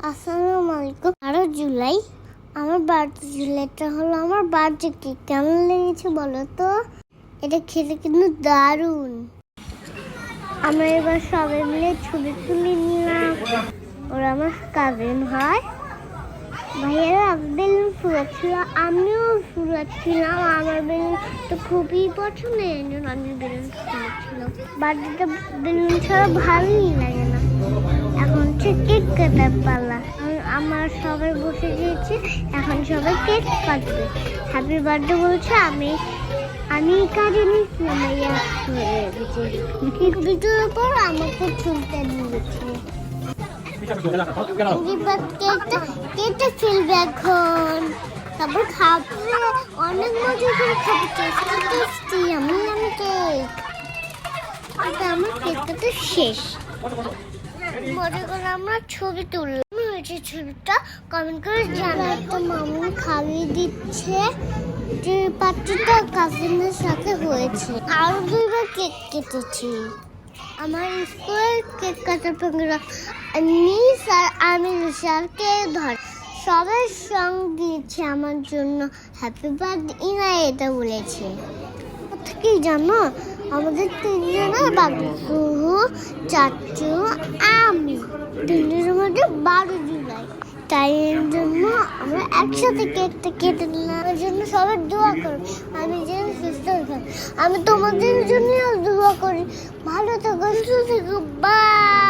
আসসালামু আলাইকুম। 12 জুলাই আমার বার্থডে। জুলাইটা হলো আমার বার্থডে। কেমন লেগেছে বলো তো? এটা খেতে কিন্তু দারুণ। আমরা এবার সবাই মিলে ছবি তুলে নিলাম। ওরা আমার কাজিন হয়। ভাইয়েরা বেলুন ফুলাচ্ছিল, আমিও ফুলাচ্ছিলাম। আমার বেলুন তো খুবই পছন্দের, এই জন্য আমি বেলুন ফুলাচ্ছিলাম। বার্থডেটা বেলুন ছাড়া ভালোই লাগে না। এখন হচ্ছে কেক কাটার পালা। আমার সবাই বসে গিয়েছে, এখন সবাই কেক কাটবে। হ্যাপি বার্থডে বলছে। আমি কাজে নিয়েছিলাম, কেক ভিতরের পর আমাকে চুলতে দিয়েছে। কেকটা ফেলবে এখন, তারপর খাবে। অনেক মজা করে খাবে। টেস্টি আমি কেক। আমার কেকটা তো শেষ। মজা করে আমরা ছবি তুললাম। হয়েছে ছবিটা কমেন্ট করে জানাই। তো মামুন খাইয়ে দিচ্ছে যে পার্টিটা কাজিনের সাথে হয়েছে। আরো 2বার কেক কেটেছি। আমার স্কুলের কেক কাটার প্রোগ্রাম মিস আর আমি স্যারকে ধর সবাই সং দিয়েছে আমার জন্য। হ্যাপি বার্থডে ইনা এটা বলেছে। কি জানো, আমাদের 3জনের বাবু, চাচু, আমি 3জনের মধ্যে 12 জুলাই। তাই এর জন্য আমরা একসাথে কেকটা কেটে নিলাম। আমার জন্য সবাই দোয়া করো, আমি যেন সুস্থ থাকি। আমি তোমাদের জন্য দোয়া করি। ভালো থাকো, সুস্থ থাকো। বাই।